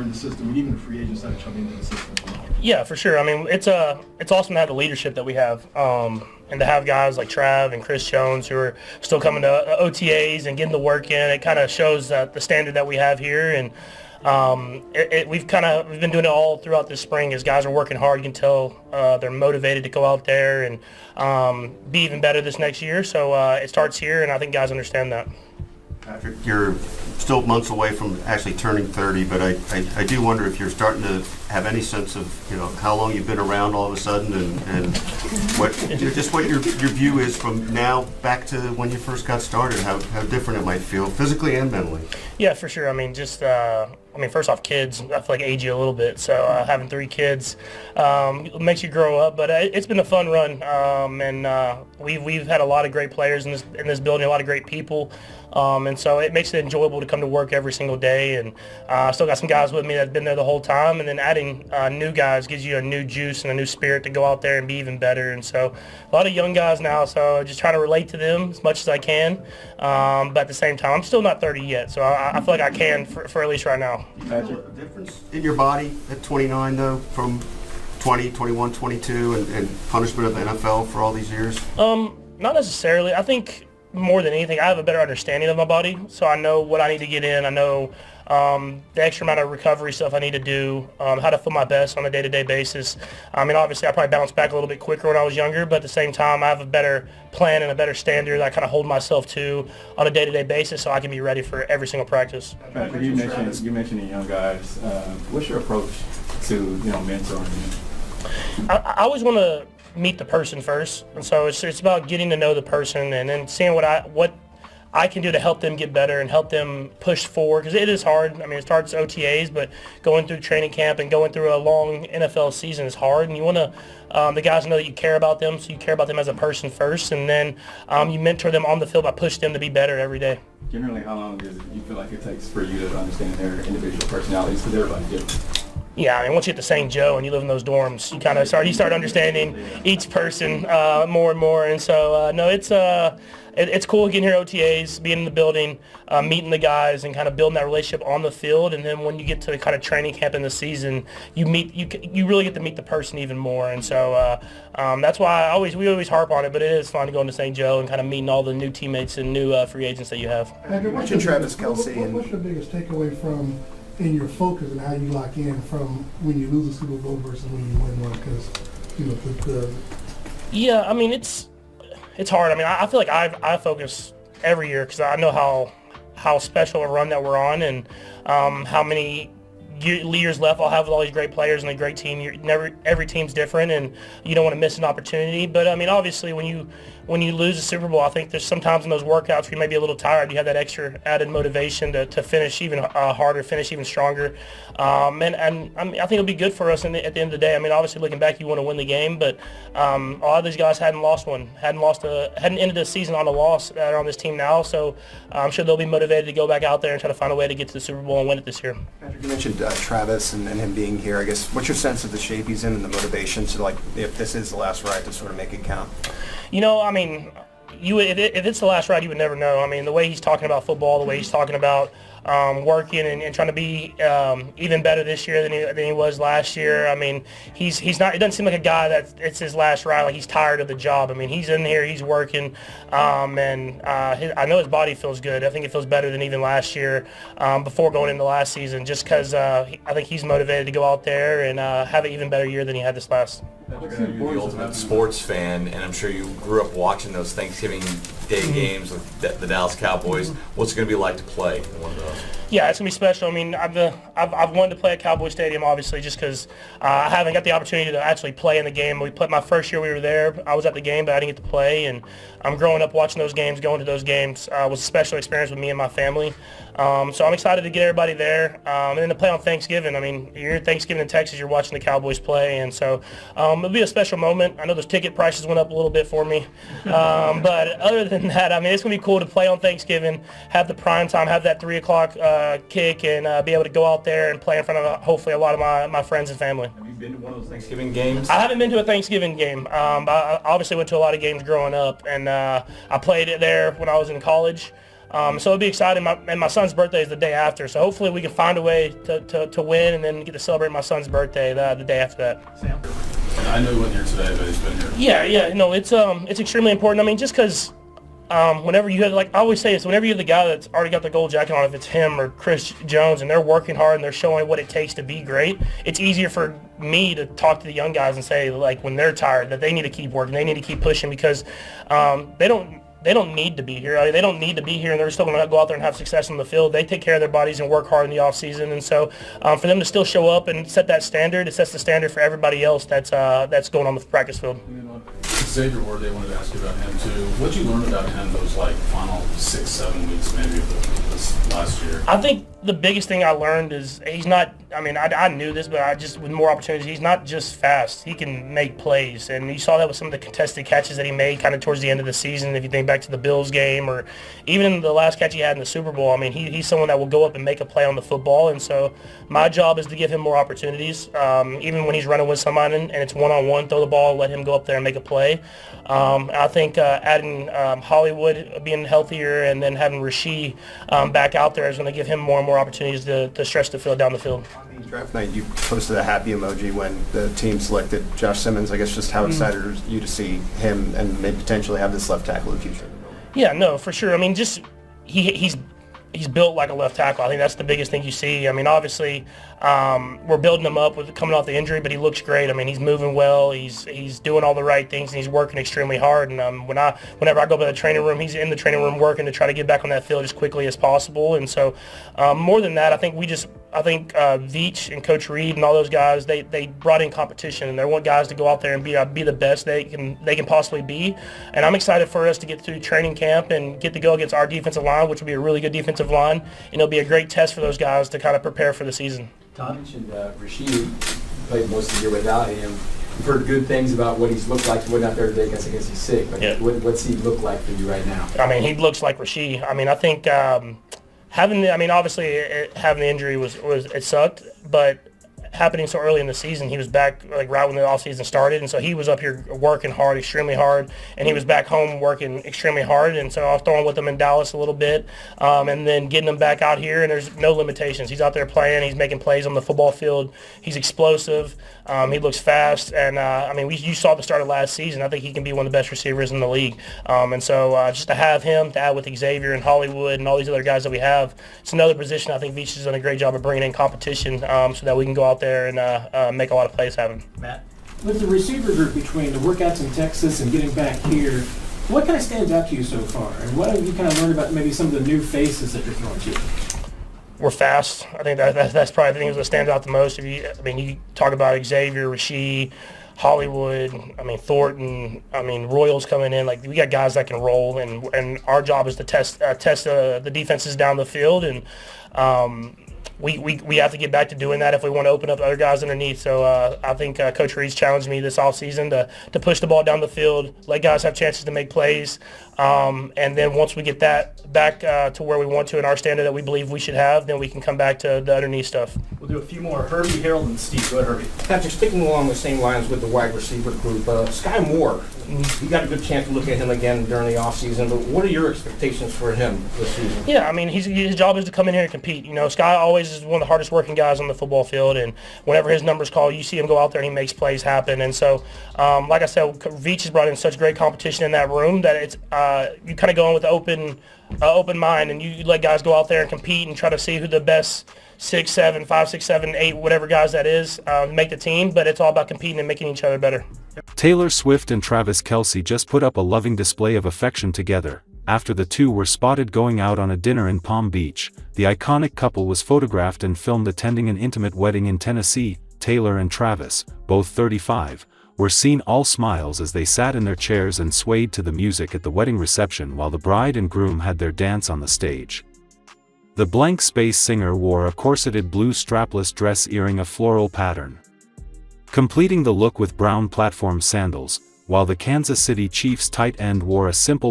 the system, and even the free agents that are coming into the system? Yeah, for sure. I mean, it's awesome to have the leadership that we have, and to have guys like Trav and Chris Jones who are still coming to OTAs and getting the work in. It kind of shows the standard that we have here, and we've been doing it all throughout this spring. As guys are working hard, you can tell they're motivated to go out there and be even better this next year. So it starts here, and I think guys understand that. Patrick, you're still months away from actually turning 30, but I do wonder if you're starting to have any sense of, how long you've been around all of a sudden, and what your view is from now back to when you first got started, how different it might feel physically and mentally. Yeah, for sure. I mean, first off, kids, I feel like age you a little bit. So having 3 kids makes you grow up. But it's been a fun run, and we've had a lot of great players in this building, a lot of great people, and so it makes it enjoyable to come to work every single day. And I still got some guys with me that've been there the whole time, and then adding new guys gives you a new juice and a new spirit to go out there and be even better. And so a lot of young guys now, so just trying to relate to them as much as I can. But at the same time, I'm still not 30 yet, so I feel like I can for at least right now. Patrick, a difference in your body at 29, though, from 20, 21, 22, and punishment of the NFL for all these years? Not necessarily. I think more than anything, I have a better understanding of my body, so I know what I need to get in. I know the extra amount of recovery stuff I need to do, how to feel my best on a day-to-day basis. I mean, obviously, I probably bounced back a little bit quicker when I was younger, but at the same time, I have a better plan and a better standard that I kind of hold myself to on a day-to-day basis so I can be ready for every single practice. Patrick, you mentioned the young guys. What's your approach to mentoring? I always want to meet the person first, and so it's about getting to know the person and then seeing what I can do to help them get better and help them push forward, because it is hard. I mean, it starts OTAs, but going through training camp and going through a long NFL season is hard, and you want to the guys know that you care about them, so you care about them as a person first, and then you mentor them on the field by pushing them to be better every day. Generally, how long does you feel like it takes for you to understand their individual personalities, because everybody's different? Yeah, I mean, once you get to St. Joe and you live in those dorms, you start understanding each person more and more. And so, it's cool getting here OTAs, being in the building, meeting the guys, and kind of building that relationship on the field. And then when you get to the kind of training camp in the season, you really get to meet the person even more. And so that's why we always harp on it. But it is fun to go into St. Joe and kind of meeting all the new teammates and new free agents that you have. Andrew, what's Travis Kelce? What's your biggest takeaway from in your focus and how you lock in from when you lose a Super Bowl versus when you win one? Because yeah, I mean it's hard. I mean, I feel like I focus every year because I know how special a run that we're on, and how many years left I'll have with all these great players and a great team. Every team's different, and you don't want to miss an opportunity. But I mean, obviously, when you lose a Super Bowl, I think there's sometimes in those workouts where you may be a little tired. You have that extra added motivation to finish even harder, finish even stronger. And I mean, I think it'll be good for us at the end of the day. I mean, obviously, looking back, you want to win the game, but a lot of these guys hadn't ended the season on a loss that are on this team now. So I'm sure they'll be motivated to go back out there and try to find a way to get to the Super Bowl and win it this year. Patrick, you mentioned Travis and him being here. I guess what's your sense of the shape he's in and the motivation to, like, if this is the last ride, to sort of make it count? I mean, if it's the last ride, you would never know. I mean, the way he's talking about football, the way he's talking about working and trying to be even better this year than he was last year. I mean, he's not. It doesn't seem like a guy that it's his last ride. Like he's tired of the job. I mean, he's in here, he's working, and I know his body feels good. I think it feels better than even last year before going into last season. Just because I think he's motivated to go out there and have an even better year than he had this last. You're the ultimate sports fan, and I'm sure you grew up watching those Thanksgiving Day games with the Dallas Cowboys. What's it going to be like to play in one of those? Yeah, it's gonna be special. I mean, I've wanted to play at Cowboy Stadium, obviously, just because I haven't got the opportunity to actually play in the game. We played my first year we were there. I was at the game, but I didn't get to play. And I'm growing up watching those games, going to those games was a special experience with me and my family. So I'm excited to get everybody there, and then to play on Thanksgiving. I mean, you're in Thanksgiving in Texas, you're watching the Cowboys play, and so it'll be a special moment. I know those ticket prices went up a little bit for me, but other than that, I mean, it's gonna be cool to play on Thanksgiving, have the prime time, have that 3 o'clock kick, and be able to go out there and play in front of hopefully a lot of my friends and family. Have you been to one of those Thanksgiving games? I haven't been to a Thanksgiving game, but I obviously went to a lot of games growing up, and I played it there when I was in college. So it'll be exciting. And my son's birthday is the day after. So hopefully we can find a way to win and then get to celebrate my son's birthday the day after that. Sam? I know he wasn't here today, but he's been here. Yeah. No, it's extremely important. I mean, just because whenever you have, like I always say this, whenever you have the guy that's already got the gold jacket on, if it's him or Chris Jones, and they're working hard and they're showing what it takes to be great, it's easier for me to talk to the young guys and say, like, when they're tired, that they need to keep working, they need to keep pushing, because they don't need to be here. I mean, they don't need to be here, and they're still going to go out there and have success on the field. They take care of their bodies and work hard in the off season, and so for them to still show up and set that standard, it sets the standard for everybody else that's going on the practice field. Xavier Ward, they wanted to ask you about him too. What'd you learn about him those final 6-7 weeks maybe of this last year? I think the biggest thing I learned is he's not, I mean, I knew this, but with more opportunities, he's not just fast. He can make plays, and you saw that with some of the contested catches that he made kind of towards the end of the season. If you think back to the Bills game, or even the last catch he had in the Super Bowl, I mean, he's someone that will go up and make a play on the football, and so my job is to give him more opportunities. Even when he's running with someone and it's one-on-one, throw the ball, let him go up there and make a play. I think adding Hollywood being healthier and then having Rasheed back out there is going to give him more and more opportunities to stretch the field down the field. On the draft night, you posted a happy emoji when the team selected Josh Simmons. I guess just how excited are you to see him and maybe potentially have this left tackle in the future? Yeah, no, for sure. I mean, just he's built like a left tackle. I think that's the biggest thing you see. I mean, obviously, we're building him up with coming off the injury, but he looks great. I mean, he's moving well. He's doing all the right things, and he's working extremely hard. And whenever I go by the training room, he's in the training room working to try to get back on that field as quickly as possible. And so, more than that, I think Veach and Coach Reed and all those guys, they brought in competition, and they want guys to go out there and be the best they can possibly be. And I'm excited for us to get through training camp and get to go against our defensive line, which will be a really good defensive line, and it'll be a great test for those guys to kind of prepare for the season. Tom mentioned Rasheed played most of the year without him. We've heard good things about what he's looked like. He went out there today because I guess he's sick. But yeah. What's he look like for you right now? I mean, he looks like Rasheed. I mean, I think having the injury it sucked, but happening so early in the season, he was back like right when the offseason started, and so he was up here working hard, extremely hard, and he was back home working extremely hard, and so I was throwing with him in Dallas a little bit, and then getting him back out here, and there's no limitations. He's out there playing, he's making plays on the football field, he's explosive, he looks fast, and I mean, you saw at the start of last season, I think he can be one of the best receivers in the league, and so just to have him, to add with Xavier and Hollywood and all these other guys that we have, it's another position I think Veach has done a great job of bringing in competition, so that we can go out there and make a lot of plays happen. Matt? With the receiver group between the workouts in Texas and getting back here, what kind of stands out to you so far? And what have you kind of learned about maybe some of the new faces that you're throwing to? We're fast. I think that's probably the thing that stands out the most. You talk about Xavier, Rasheed, Hollywood, I mean, Thornton, I mean, Royals coming in. Like, we got guys that can roll, and our job is to test the defenses down the field, and we have to get back to doing that if we want to open up other guys underneath. So I think Coach Reed's challenged me this offseason to push the ball down the field, let guys have chances to make plays, and then once we get that back to where we want to in our standard that we believe we should have, then we can come back to the underneath stuff. We'll do a few more. Herbie, Harold, and Steve. Go ahead, Herbie. Patrick, sticking along the same lines with the wide receiver group, Sky Moore, you got a good chance to look at him again during the offseason, but what are your expectations for him this season? Yeah, I mean, his job is to come in here and compete. You know, Sky always is one of the hardest working guys on the football field, and whenever his numbers call, you see him go out there and he makes plays happen. And so, like I said, Veach has brought in such great competition in that room that it's you kind of go in with an open mind, and you let guys go out there and compete and try to see who the best 6, 7, 5, 6, 7, 8, whatever guys that is, make the team. But it's all about competing and making each other better. Taylor Swift and Travis Kelce just put up a loving display of affection together. After the two were spotted going out on a dinner in Palm Beach, the iconic couple was photographed and filmed attending an intimate wedding in Tennessee. Taylor and Travis, both 35, were seen all smiles as they sat in their chairs and swayed to the music at the wedding reception while the bride and groom had their dance on the stage. The blank space singer wore a corseted blue strapless dress earring a floral pattern, completing the look with brown platform sandals, while the Kansas City Chiefs tight end wore a simple